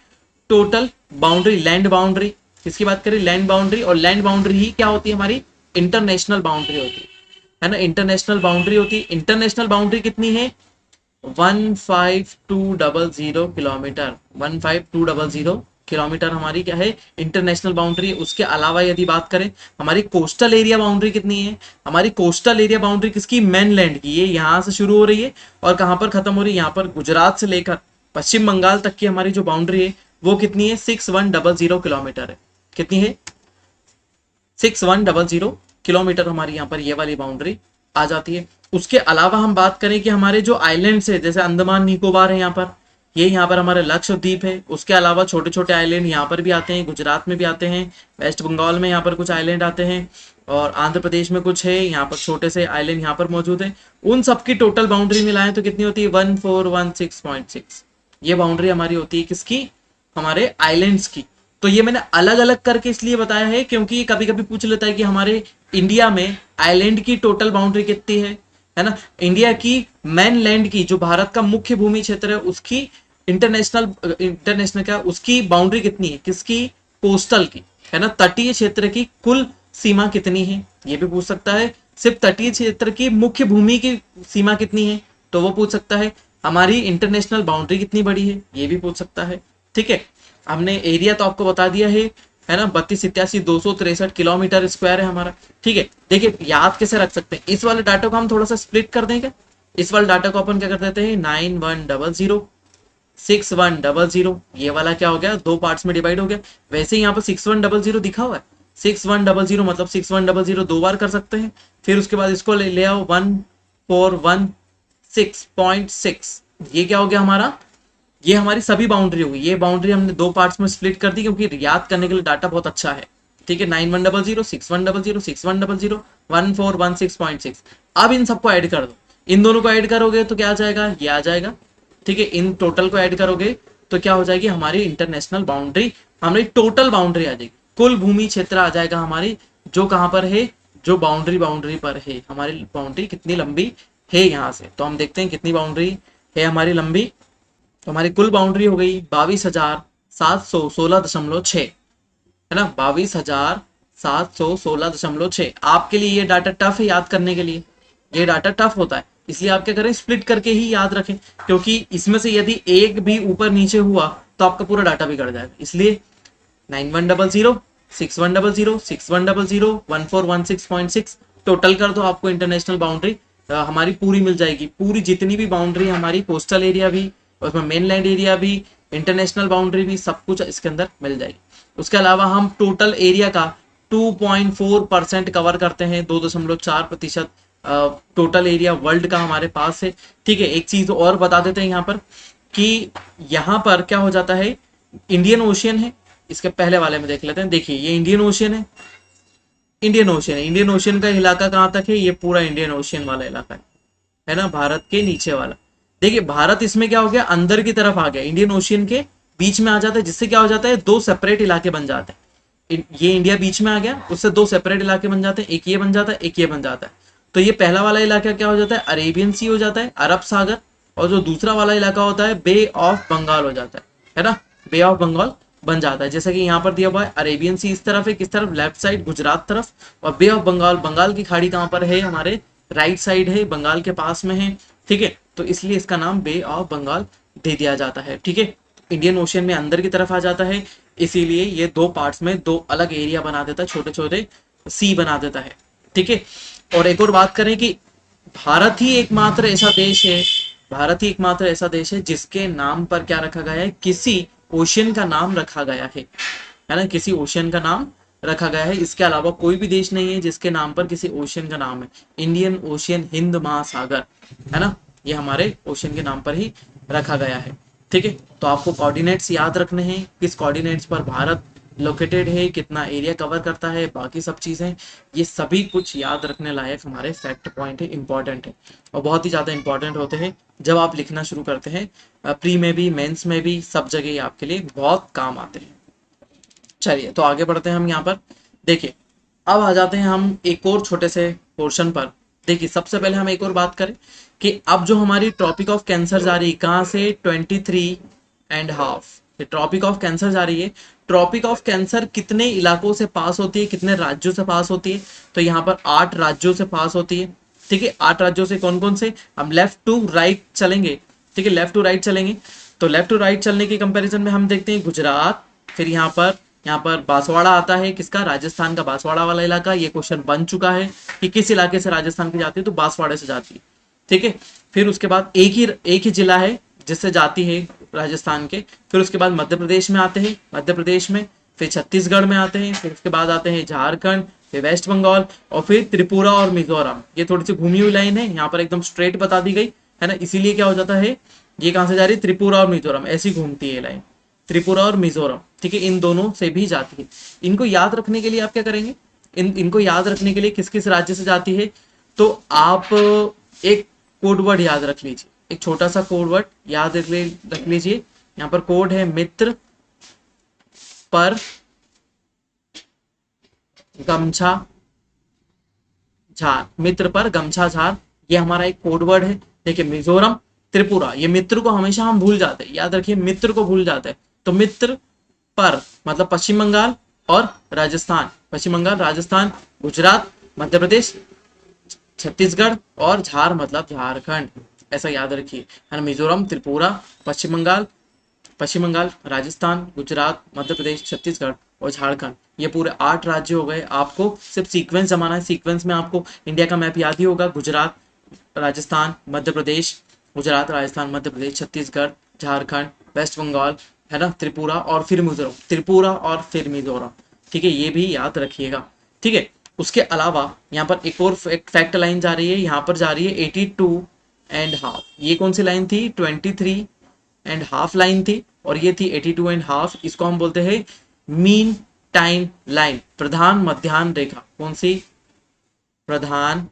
टोटल बाउंड्री, लैंड बाउंड्री। किसकी बात करें, लैंड बाउंड्री। और लैंड बाउंड्री ही क्या होती है, हमारी इंटरनेशनल बाउंड्री होती है ना, इंटरनेशनल बाउंड्री होती है। इंटरनेशनल बाउंड्री कितनी है, 15200 किलोमीटर, 15200 किलोमीटर हमारी क्या है, इंटरनेशनल बाउंड्री। उसके अलावा यदि बात करें हमारी कोस्टल एरिया बाउंड्री कितनी है, हमारी कोस्टल एरिया बाउंड्री किसकी, मेनलैंड की। ये यहाँ से शुरू हो रही है और कहाँ पर खत्म हो रही है, यहाँ पर गुजरात से लेकर पश्चिम बंगाल तक की हमारी जो बाउंड्री है वो कितनी है, 6100 किलोमीटर है। कितनी है, 6100 किलोमीटर हमारी यहाँ पर ये वाली बाउंड्री आ जाती है। उसके अलावा हम बात करें कि हमारे जो आइलैंड्स है, जैसे अंडमान निकोबार है यहाँ पर, ये यहाँ पर हमारे लक्षद्वीप है। उसके अलावा छोटे छोटे आइलैंड यहाँ पर भी आते हैं, गुजरात में भी आते हैं, वेस्ट बंगाल में यहाँ पर कुछ आइलैंड आते हैं, और आंध्र प्रदेश में कुछ है, यहाँ पर छोटे से आइलैंड यहाँ पर मौजूद है। उन सबकी टोटल बाउंड्री मिलाएं तो कितनी होती है, 1416.6। ये बाउंड्री हमारी होती है किसकी, हमारे आइलैंड्स की। तो ये मैंने अलग अलग करके इसलिए बताया है क्योंकि कभी कभी पूछ लेता है कि हमारे इंडिया में आइलैंड की टोटल बाउंड्री कितनी है ना। इंडिया की मेनलैंड की, जो भारत का मुख्य भूमि क्षेत्र है, उसकी इंटरनेशनल क्या, उसकी बाउंड्री कितनी है, किसकी, कोस्टल की, है ना, तटीय क्षेत्र की कुल सीमा कितनी है, ये भी पूछ सकता है। सिर्फ तटीय क्षेत्र की मुख्य भूमि की सीमा कितनी है, तो वो पूछ सकता है। हमारी इंटरनेशनल बाउंड्री कितनी बड़ी है, ये भी पूछ सकता है। ठीक है, हमने एरिया तो आपको बता दिया है ना, 32, 87, 263 किलोमीटर स्क्वायर है हमारा। ठीक है, देखिए याद कैसे रख सकते हैं, इस वाले डाटा को हम थोड़ा सा स्प्लिट कर देंगे। इस वाले डाटा को अपन क्या कर देते हैं, 9100 6100, ये वाला क्या हो गया, दो पार्ट्स में डिवाइड हो गया। वैसे ही यहाँ पर 6100 दिखा हुआ है, 6100 मतलब 6100 दो बार कर सकते हैं। फिर उसके बाद इसको ले आओ 1416.6, ये क्या हो गया हमारा, ये हमारी सभी बाउंड्री होगी। ये बाउंड्री हमने दो पार्ट्स में स्प्लिट कर दी क्योंकि याद करने के लिए डाटा बहुत अच्छा है। ठीक है, 9100 6100 6100 1416.6। अब इन सबको ऐड कर दो, इन दोनों को ऐड करोगे तो क्या आ जाएगा, ये आ जाएगा। ठीक है, इन टोटल को ऐड करोगे तो क्या हो जाएगी, हमारी इंटरनेशनल बाउंड्री, हमारी टोटल बाउंड्री आ जाएगी, कुल भूमि क्षेत्र आ जाएगा हमारी, जो कहां पर है, जो बाउंड्री पर है। हमारी बाउंड्री कितनी लंबी है यहाँ से, तो हम देखते हैं कितनी बाउंड्री है हमारी लंबी। तो हमारी कुल बाउंड्री हो गई 22,716.6, है ना, 22,716.6। आपके लिए ये डाटा टफ है याद करने के लिए, ये डाटा टफ होता है, इसलिए आप क्या करें, स्प्लिट करके ही याद रखें, क्योंकि इसमें से यदि एक भी ऊपर नीचे हुआ तो आपका पूरा डाटा बिगड़ जाएगा। इसलिए 9100 6100 6100 1416.6 टोटल कर दो, आपको इंटरनेशनल बाउंड्री हमारी पूरी मिल जाएगी। पूरी जितनी भी बाउंड्री हमारी, कोस्टल एरिया भी, उसमें मेनलैंड एरिया भी, इंटरनेशनल बाउंड्री भी, सब कुछ इसके अंदर मिल जाएगी। उसके अलावा हम टोटल एरिया का 2.4% कवर करते हैं, 2.4% टोटल एरिया वर्ल्ड का हमारे पास है। ठीक है, एक चीज और बता देते हैं यहाँ पर कि यहाँ पर क्या हो जाता है, इंडियन ओशियन है, इसके पहले वाले में देख लेते हैं। देखिए ये इंडियन ओशियन है, इंडियन ओशियन है, इंडियन ओशियन का इलाका कहाँ तक है, ये पूरा इंडियन ओशियन वाला इलाका है ना, भारत के नीचे वाला। देखिए भारत इसमें क्या हो गया, अंदर की तरफ आ गया, इंडियन ओशियन के बीच में आ जाता है, जिससे क्या हो जाता है, दो सेपरेट इलाके बन जाते हैं। ये इंडिया बीच में आ गया, उससे दो सेपरेट इलाके बन जाते हैं, एक ये बन जाता है, एक ये बन जाता है। तो ये पहला वाला इलाका क्या हो जाता है, अरेबियन सी हो जाता है, अरब सागर, और जो दूसरा वाला इलाका होता है बे ऑफ बंगाल हो जाता है ना, बे ऑफ बंगाल बन जाता है। जैसे कि यहाँ पर दिया हुआ है, अरेबियन सी इस तरफ है, किस तरफ, लेफ्ट साइड गुजरात तरफ, और बे ऑफ बंगाल, बंगाल की खाड़ी कहाँ पर है, हमारे राइट साइड है, बंगाल के पास में है। ठीक है, तो इसलिए इसका नाम बे ऑफ बंगाल दे दिया जाता है। ठीक है, इंडियन ओशियन में अंदर की तरफ आ जाता है, इसीलिए ये दो पार्ट्स में दो अलग एरिया बना देता है, छोटे छोटे सी बना देता है। ठीक है, और एक और बात करें कि भारत ही एकमात्र ऐसा देश है, भारत ही एकमात्र ऐसा देश है जिसके नाम पर क्या रखा गया है, किसी ओशियन का नाम रखा गया है ना, किसी ओशियन का नाम रखा गया है। इसके अलावा कोई भी देश नहीं है जिसके नाम पर किसी ओशियन का नाम है। इंडियन ओशियन, हिंद महासागर, है ना, ये हमारे ओशियन के नाम पर ही रखा गया है। ठीक है, तो आपको कोऑर्डिनेट्स याद रखने हैं, किस कोऑर्डिनेट्स पर भारत लोकेटेड है, कितना एरिया कवर करता है, बाकी सब चीजें, ये सभी कुछ याद रखने लायक हमारे फैक्ट पॉइंट है, इंपॉर्टेंट है, और बहुत ही ज्यादा इंपॉर्टेंट होते हैं जब आप लिखना शुरू करते हैं। प्री में भी, मेंस में भी, सब जगह ये आपके लिए बहुत काम आते हैं। चलिए तो आगे बढ़ते हैं हम यहाँ पर। देखिए अब आ जाते हैं हम एक और छोटे से पोर्शन पर। देखिए सबसे पहले हम एक और बात करें कि अब जो हमारी ट्रॉपिक ऑफ कैंसर जा रही है कहाँ से, 23.5, ट्रॉपिक ऑफ कैंसर जा रही है। ट्रॉपिक ऑफ कैंसर कितने इलाकों से पास होती है, कितने राज्यों से पास होती है, तो यहाँ पर 8 राज्यों से पास होती है। ठीक है, 8 राज्यों से कौन कौन से, हम लेफ्ट टू राइट चलेंगे। ठीक है, लेफ्ट टू राइट चलेंगे, तो लेफ्ट टू राइट चलने के कंपैरिजन में हम देखते हैं गुजरात, फिर यहाँ पर बांसवाड़ा आता है, किसका, राजस्थान का बांसवाड़ा वाला इलाका। ये क्वेश्चन बन चुका है कि किस इलाके से राजस्थान की जाती है, तो बांसवाड़े से जाती है। ठीक है, फिर उसके बाद एक ही जिला है जिससे जाती है राजस्थान के। फिर उसके बाद मध्य प्रदेश में आते हैं, मध्य प्रदेश में, फिर छत्तीसगढ़ में आते हैं, फिर उसके बाद आते हैं झारखंड, फिर वेस्ट बंगाल, और फिर त्रिपुरा और मिजोरम। ये थोड़ी सी घूमी हुई लाइन है, यहाँ पर एकदम स्ट्रेट बता दी गई है ना, इसीलिए क्या हो जाता है, ये कहाँ से जा रही है, त्रिपुरा और मिजोरम, ऐसी घूमती है लाइन, त्रिपुरा और मिजोरम। ठीक है, इन दोनों से भी जाती है। इनको याद रखने के लिए आप क्या करेंगे, इनको याद रखने के लिए किस किस राज्य से जाती है, तो आप एक कोड वर्ड याद रख लीजिए, एक छोटा सा कोड वर्ड याद रख लीजिए। यहाँ पर कोड है मित्र पर गमछा झार, मित्र पर गमछा झार, ये हमारा एक कोड वर्ड है। देखिए मिजोरम, त्रिपुरा, ये मित्र को हमेशा हम भूल जाते हैं, याद रखिए मित्र को भूल जाते हैं। तो मित्र पर मतलब पश्चिम बंगाल, और राजस्थान, पश्चिम बंगाल, राजस्थान, गुजरात, मध्य प्रदेश, छत्तीसगढ़ और झार मतलब झारखंड, ऐसा याद रखिए, है ना। मिजोरम, त्रिपुरा, पश्चिम बंगाल, राजस्थान, गुजरात, मध्य प्रदेश, छत्तीसगढ़ और झारखंड, ये पूरे 8 राज्य हो गए। आपको सिर्फ सीक्वेंस जमाना है। सीक्वेंस में आपको इंडिया का मैप याद ही होगा, गुजरात, राजस्थान, मध्य प्रदेश, गुजरात, राजस्थान, मध्य प्रदेश, छत्तीसगढ़, झारखंड, वेस्ट बंगाल, है ना, त्रिपुरा और फिर मिजोरम, त्रिपुरा और फिर मिजोरम। ठीक है, ये भी याद रखिएगा। ठीक है, उसके अलावा यहाँ पर एक और फैक्ट लाइन जा रही है, यहाँ पर जा रही है 82.5। ये कौन सी लाइन थी? 23.5 लाइन थी और ये थी 82.5। इसको हम बोलते हैं मीन टाइम लाइन, प्रधान मध्याह्न रेखा। कौन सी? प्रधान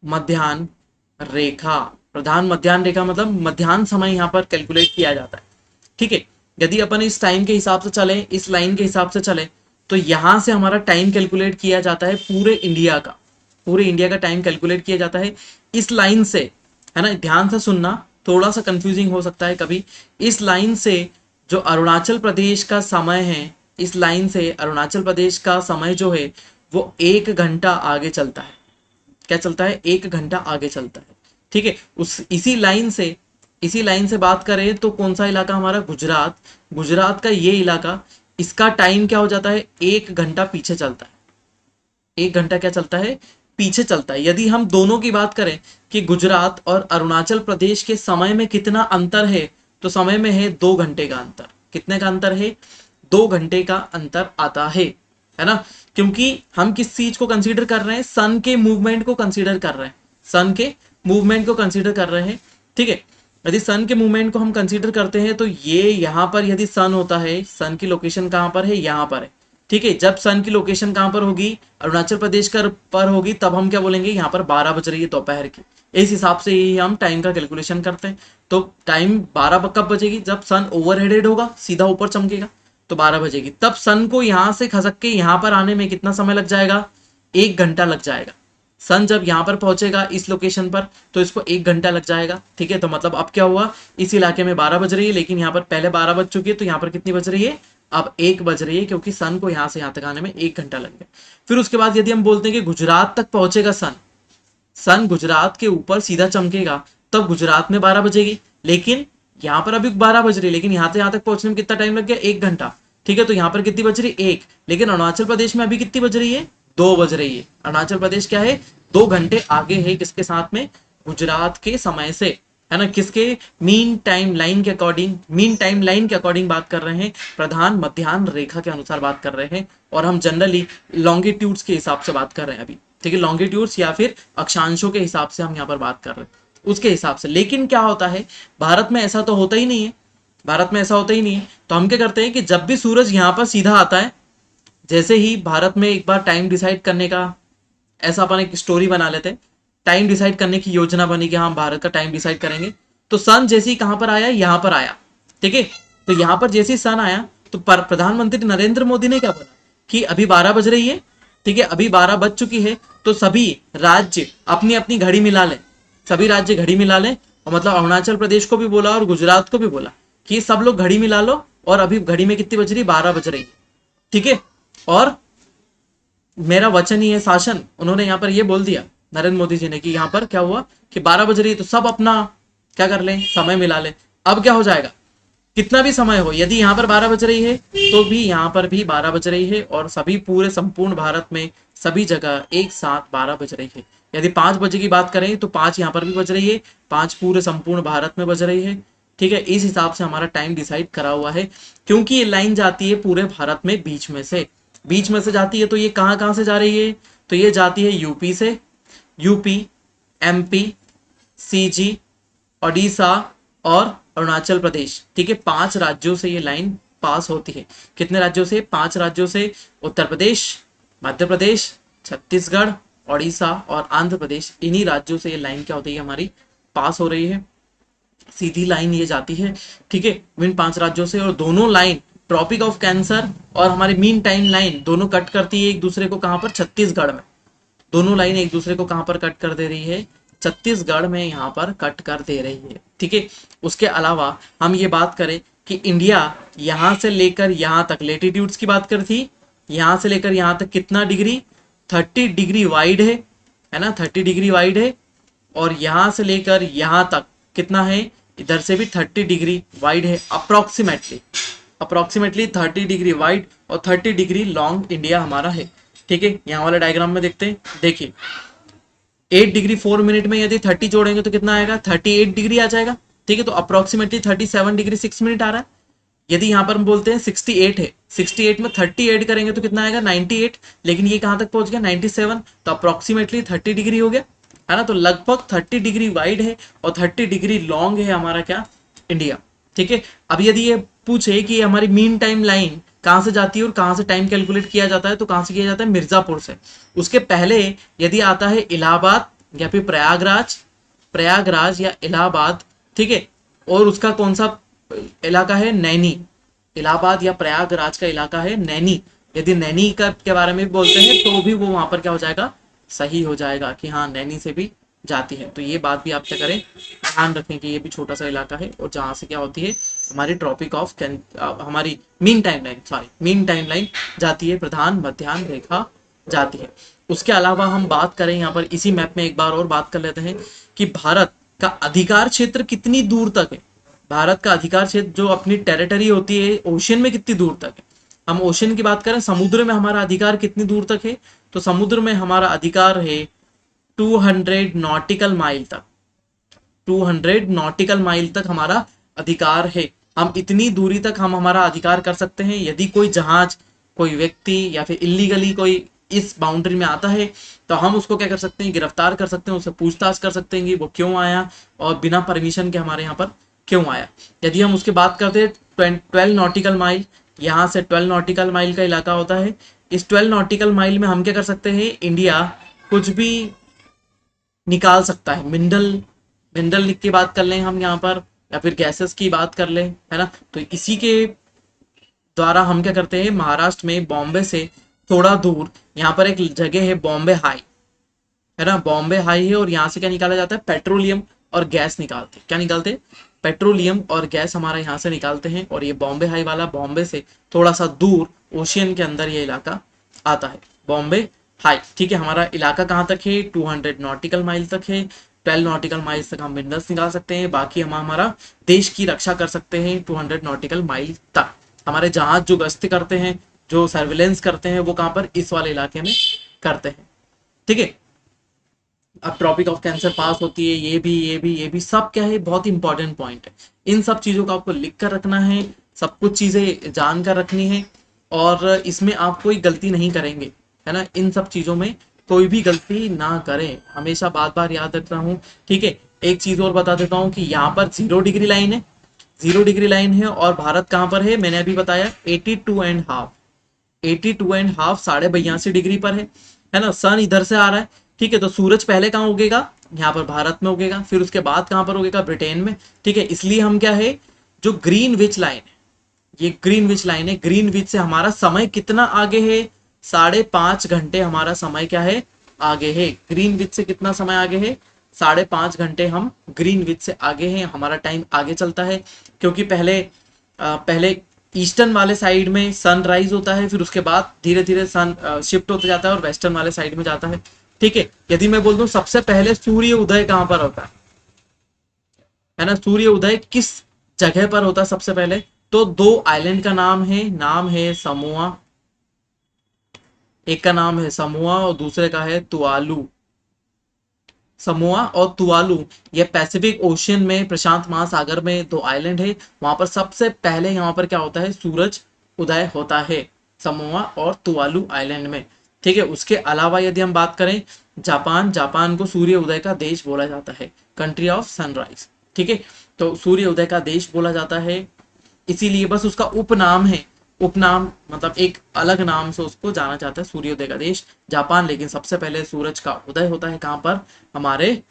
मध्याह्न रेखा। प्रधान मध्याह्न रेखा मतलब मध्याह्न समय यहाँ पर कैलकुलेट किया जाता है। ठीक है, यदि अपन इस टाइम के हिसाब से चले, इस लाइन के हिसाब से चले, तो यहां से हमारा टाइम कैलकुलेट किया जाता है पूरे इंडिया का। पूरे इंडिया का टाइम कैलकुलेट किया जाता है इस लाइन से, है ना। ध्यान से सुनना, थोड़ा सा कंफ्यूजिंग हो सकता है कभी। इस लाइन से जो अरुणाचल प्रदेश का समय है, इस लाइन से अरुणाचल प्रदेश का समय जो है वो 1 घंटा आगे चलता है। क्या चलता है? 1 घंटा आगे चलता है। ठीक है, उस इसी लाइन से बात करें तो कौन सा इलाका हमारा? गुजरात। गुजरात का ये इलाका, इसका टाइम क्या हो जाता है? 1 घंटा पीछे चलता है। 1 घंटा क्या चलता है? पीछे चलता है। यदि हम दोनों की बात करें कि गुजरात और अरुणाचल प्रदेश के समय में कितना अंतर है, तो समय में है 2 घंटे का अंतर। कितने का अंतर है? 2 घंटे का अंतर आता है ना। क्योंकि हम किस चीज को कंसीडर कर रहे हैं? सन के मूवमेंट को कंसीडर कर रहे हैं। सन के मूवमेंट को कंसीडर कर रहे हैं। ठीक है, यदि सन के मूवमेंट को हम कंसीडर करते हैं तो ये यहाँ पर यदि सन होता है, सन की लोकेशन कहाँ पर है? यहाँ पर है। ठीक है, जब सन की लोकेशन कहाँ पर होगी? अरुणाचल प्रदेश पर होगी, तब हम क्या बोलेंगे? यहाँ पर 12 बज रही है दोपहर की। इस हिसाब से ही हम टाइम का कैलकुलेशन करते हैं। तो टाइम 12 कब बजेगी? जब सन ओवरहेडेड होगा, सीधा ऊपर चमकेगा, तो 12 बजेगी। तब सन को यहाँ से खसक के यहाँ पर आने में कितना समय लग जाएगा? 1 घंटा लग जाएगा। सन जब यहाँ पर पहुंचेगा इस लोकेशन पर, तो इसको 1 घंटा लग जाएगा। ठीक है, तो मतलब अब क्या हुआ? इस इलाके में 12 बज रही है, लेकिन यहाँ पर पहले 12 बज चुकी है, तो यहाँ पर कितनी बज रही है? अब 1 बज रही है, क्योंकि सन को यहाँ से यहाँ तक आने में 1 घंटा लग गया। फिर उसके बाद यदि हम बोलते हैं कि गुजरात तक पहुंचेगा सन, सन गुजरात के ऊपर सीधा चमकेगा, तब गुजरात में 12 बजेगी। लेकिन यहाँ पर अभी 12 बज रही है, लेकिन यहाँ से यहाँ तक पहुंचने में कितना टाइम लग गया? 1 घंटा। ठीक है, तो यहाँ पर कितनी बज रही? 1। लेकिन अरुणाचल प्रदेश में अभी कितनी बज रही है? 2 बज रही है। अरुणाचल प्रदेश क्या है? 2 घंटे आगे है। किसके साथ में? गुजरात के समय से, है ना। किसके? मीन टाइम लाइन के अकॉर्डिंग, मीन टाइम लाइन के अकॉर्डिंग बात कर रहे हैं, प्रधान मध्याह्न रेखा के अनुसार बात कर रहे हैं। और हम जनरली लॉन्गिट्यूड्स के हिसाब से बात कर रहे हैं अभी। ठीक है, लॉन्गिट्यूड्स या फिर अक्षांशों के हिसाब से हम यहाँ पर बात कर रहे हैं, उसके हिसाब से। लेकिन क्या होता है, भारत में ऐसा तो होता ही नहीं है। भारत में ऐसा होता ही नहीं है, तो हम क्या करते हैं कि जब भी सूरज यहाँ पर सीधा आता है, जैसे ही भारत में एक बार टाइम डिसाइड करने का, ऐसा अपन एक स्टोरी बना लेते हैं, टाइम डिसाइड करने की योजना बनी कि हम भारत का टाइम डिसाइड करेंगे, तो सन जैसे ही कहां पर आया? यहाँ पर आया। ठीक है, तो यहाँ पर जैसे ही सन आया, तो प्रधानमंत्री नरेंद्र मोदी ने क्या बोला कि अभी 12 बज रही है। ठीक है, अभी 12 बज चुकी है, तो सभी राज्य अपनी अपनी घड़ी मिला लें। सभी राज्य घड़ी मिला लें, और मतलब अरुणाचल प्रदेश को भी बोला और गुजरात को भी बोला कि सब लोग घड़ी मिला लो, और अभी घड़ी में कितनी बज रही? 12 बज रही है। ठीक है, और मेरा वचन ही है शासन, उन्होंने यहाँ पर ये बोल दिया नरेंद्र मोदी जी ने कि यहाँ पर क्या हुआ कि 12 बज रही है, तो सब अपना क्या कर लें? समय मिला लें। अब क्या हो जाएगा? कितना भी समय हो, यदि यहाँ पर 12 बज रही है, तो भी यहाँ पर भी 12 बज रही है, और सभी पूरे संपूर्ण भारत में सभी जगह एक साथ 12 बज रही है। यदि 5 बजे की बात करें, तो 5 यहाँ पर भी बज रही है, 5 पूरे संपूर्ण भारत में बज रही है। ठीक है, इस हिसाब से हमारा टाइम डिसाइड करा हुआ है, क्योंकि ये लाइन जाती है पूरे भारत में बीच में से जाती है। तो ये कहाँ कहाँ से जा रही है? तो ये जाती है यूपी से, यूपी, एमपी, सीजी, ओडिशा और अरुणाचल प्रदेश। ठीक है, 5 राज्यों से ये लाइन पास होती है। कितने राज्यों से? 5 राज्यों से। उत्तर प्रदेश, मध्य प्रदेश, छत्तीसगढ़, ओडिशा और आंध्र प्रदेश, इन्हीं राज्यों से ये लाइन क्या होती है? हमारी पास हो रही है। सीधी लाइन ये जाती है। ठीक है, इन 5 राज्यों से, और दोनों लाइन ट्रॉपिक ऑफ कैंसर और हमारी मीन टाइम लाइन दोनों कट करती है एक दूसरे को। कहां पर? छत्तीसगढ़ में। दोनों लाइन एक दूसरे को कहां पर कट कर दे रही है? छत्तीसगढ़ में यहाँ पर कट कर दे रही है। ठीक है, उसके अलावा हम ये बात करें कि इंडिया यहाँ से लेकर यहाँ तक लेटीट्यूड्स की बात कर थी, यहाँ से लेकर यहाँ तक कितना डिग्री, 30 डिग्री वाइड है ना, 30 डिग्री वाइड है। और यहाँ से लेकर यहाँ तक कितना है, इधर से भी 30 डिग्री वाइड है, अप्रोक्सीमेटली अप्रोक्सीमेटली 30 डिग्री वाइड और 30 डिग्री लॉन्ग इंडिया हमारा है। ठीक है, यहाँ वाले डायग्राम में देखते हैं, देखिए 8 डिग्री 4 मिनट में यदि 30 जोड़ेंगे तो कितना आएगा, 38 डिग्री आ जाएगा। ठीक है, तो अप्रोक्सीमेटली 37 डिग्री 6 मिनट आ रहा है। यदि यहाँ पर हम बोलते हैं 68 है, 68 में 30 ऐड करेंगे तो कितना आएगा, 98। लेकिन ये कहाँ तक पहुंच गया, 97, तो अप्रोक्सीमेटली 30 डिग्री हो गया, है ना। तो लगभग 30 डिग्री वाइड है और 30 डिग्री लॉन्ग है हमारा क्या, इंडिया। ठीक है, अब यदि ये पूछे कि हमारी मीन टाइम लाइन कहाँ से जाती है और कहाँ से टाइम कैलकुलेट किया जाता है, तो कहाँ से किया जाता है, मिर्जापुर से। उसके पहले यदि आता है इलाहाबाद या फिर प्रयागराज, प्रयागराज या इलाहाबाद, ठीक है, और उसका कौन सा इलाका है, नैनी। इलाहाबाद या प्रयागराज का इलाका है नैनी। यदि नैनी का के बारे में बोलते हैं तो भी वो वहां पर क्या हो जाएगा, सही हो जाएगा कि हाँ नैनी से भी जाती है। तो ये बात भी आप क्या करें, ध्यान रखें कि ये भी छोटा सा इलाका है और जहां से क्या होती है, हमारी ट्रॉपिक ऑफ हमारी mean time line, sorry mean time line जाती है, प्रधान मध्यान्ह रेखा जाती है। उसके अलावा हम बात करें यहाँ पर इसी मैप में एक बार और बात कर लेते हैं कि भारत का अधिकार क्षेत्र कितनी दूर तक है। भारत का अधिकार क्षेत्र जो अपनी टेरिटरी होती है ओशियन में कितनी दूर तक है। हम ओशियन की बात करें, समुद्र में हमारा अधिकार कितनी दूर तक है, तो समुद्र में हमारा अधिकार है 200 नॉटिकल माइल तक। 200 नॉटिकल माइल तक हमारा अधिकार है। हम इतनी दूरी तक हम हमारा अधिकार कर सकते हैं। यदि कोई जहाज, कोई व्यक्ति या फिर इलीगली कोई इस बाउंड्री में आता है तो हम उसको क्या कर सकते हैं, गिरफ्तार कर सकते हैं, उससे पूछताछ कर सकते हैं कि वो क्यों आया और बिना परमिशन के हमारे यहाँ पर क्यों आया। यदि हम उसकी बात करते हैं 12 नॉटिकल माइल, यहाँ से 12 नॉटिकल माइल का इलाका होता है। इस 12 नॉटिकल माइल में हम क्या कर सकते हैं, इंडिया कुछ भी निकाल सकता है। मिनरल मिनरल की बात कर लें हम यहाँ पर, या फिर गैसेस की बात कर लें, है ना। तो इसी के द्वारा हम क्या करते हैं, महाराष्ट्र में बॉम्बे से थोड़ा दूर यहाँ पर एक जगह है बॉम्बे हाई, है ना, बॉम्बे हाई है। और यहाँ से क्या निकाला जाता है, पेट्रोलियम और गैस निकालते हैं। क्या निकालते हैं, पेट्रोलियम और गैस हमारा यहाँ से निकालते हैं। और ये बॉम्बे हाई वाला बॉम्बे से थोड़ा सा दूर ओशियन के अंदर ये इलाका आता है, बॉम्बे हाई। ठीक है, हमारा इलाका कहाँ तक है, 200 नॉटिकल माइल तक है। 12 नॉटिकल माइल तक हम मिनरल्स निकाल सकते हैं, बाकी हम हमारा देश की रक्षा कर सकते हैं 200 नॉटिकल माइल तक। हमारे जहाज जो गश्त करते हैं, जो सर्विलेंस करते हैं, वो कहाँ पर, इस वाले इलाके में करते हैं। ठीक है, अब ट्रॉपिक ऑफ कैंसर पास होती है, ये भी सब क्या है, बहुत ही इंपॉर्टेंट पॉइंट है। इन सब चीजों को आपको लिख कर रखना है, सब कुछ चीजें जान कर रखनी है और इसमें आप कोई गलती नहीं करेंगे, है ना। इन सब चीजों में कोई भी गलती ना करें, हमेशा बार बार याद रखना हूँ। ठीक है, एक चीज और बता देता हूँ कि यहाँ पर 0 डिग्री लाइन है, 0 डिग्री लाइन है। और भारत कहाँ पर है, मैंने अभी बताया 82.5, 82.5, 82.5 डिग्री पर है ना। सन इधर से आ रहा है, ठीक है। तो सूरज पहले कहाँ उगेगा, यहाँ पर भारत में उगेगा, फिर उसके बाद कहाँ पर उगेगा, ब्रिटेन में। ठीक है, इसलिए हम क्या है, जो ग्रीन विच लाइन है, ये ग्रीन विच लाइन है, ग्रीन विच से हमारा समय कितना आगे है, 5.5 घंटे हमारा समय क्या है, आगे है। ग्रीन विच से कितना समय आगे है, 5.5 घंटे हम ग्रीन विच से आगे हैं, हमारा टाइम आगे चलता है। क्योंकि पहले ईस्टर्न वाले साइड में सनराइज होता है, फिर उसके बाद धीरे धीरे सन शिफ्ट होता जाता है और वेस्टर्न वाले साइड में जाता है। ठीक है, यदि मैं बोल दूं सबसे पहले सूर्य उदय कहां पर होता है ना, सूर्य उदय किस जगह पर होता है सबसे पहले, तो 2 आइलैंड का नाम है समोआ। एक का नाम है समोआ और दूसरे का है तुआलू। समोआ और तुवालू, ये पैसिफिक ओशियन में, प्रशांत महासागर में 2 आइलैंड है। वहां पर सबसे पहले यहाँ पर क्या होता है, सूरज उदय होता है, समोआ और तुवालू आइलैंड में। ठीक है, उसके अलावा यदि हम बात करें जापान को सूर्य उदय का देश बोला जाता है, कंट्री ऑफ सनराइज। ठीक है, तो सूर्य उदय का देश बोला जाता है, इसीलिए बस उसका उपनाम है, उपनाम मतलब एक अलग नाम से उसको जाना जाता है, सूर्योदय का देश जापान। लेकिन सबसे पहले सूरज का उदय होता है कहां पर, हमारे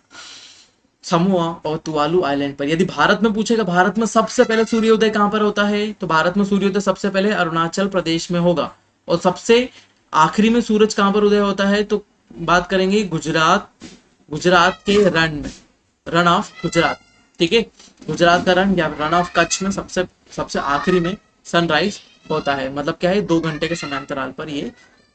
समोआ और तुवालू आइलैंड पर। यदि भारत में पूछेगा भारत में सबसे पहले सूर्योदय कहां पर होता है, तो भारत में सूर्योदय सबसे पहले अरुणाचल प्रदेश में होगा। और सबसे आखिरी में सूरज कहां पर उदय होता है, तो बात करेंगे गुजरात के रण में, रण ऑफ गुजरात। ठीक है, गुजरात का रन या रन ऑफ कच्छ में सबसे सबसे आखिरी में सनराइज होता है। मतलब क्या है, 2 घंटे के समयांतराल पर ये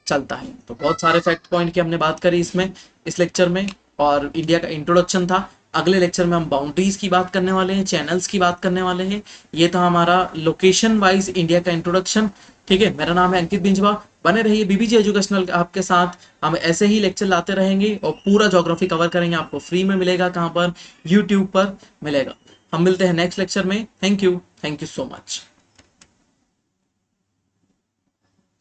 चलता है। तो बहुत सारे फैक्ट पॉइंट की हमने बात करी इसमें, इस लेक्चर में, और इंडिया का इंट्रोडक्शन था। अगले लेक्चर में हम बाउंड्रीज की बात करने वाले हैं, चैनल्स की बात करने वाले हैं। ये था हमारा लोकेशन वाइज इंडिया का इंट्रोडक्शन। ठीक है, मेरा नाम है अंकित बिंजवा। बने रहिए बीबीजी एजुकेशनल आपके साथ। हम ऐसे ही लेक्चर लाते रहेंगे और पूरा ज्योग्राफी कवर करेंगे। आपको फ्री में मिलेगा, कहाँ पर, यूट्यूब पर मिलेगा। हम मिलते हैं नेक्स्ट लेक्चर में। Thank you so much.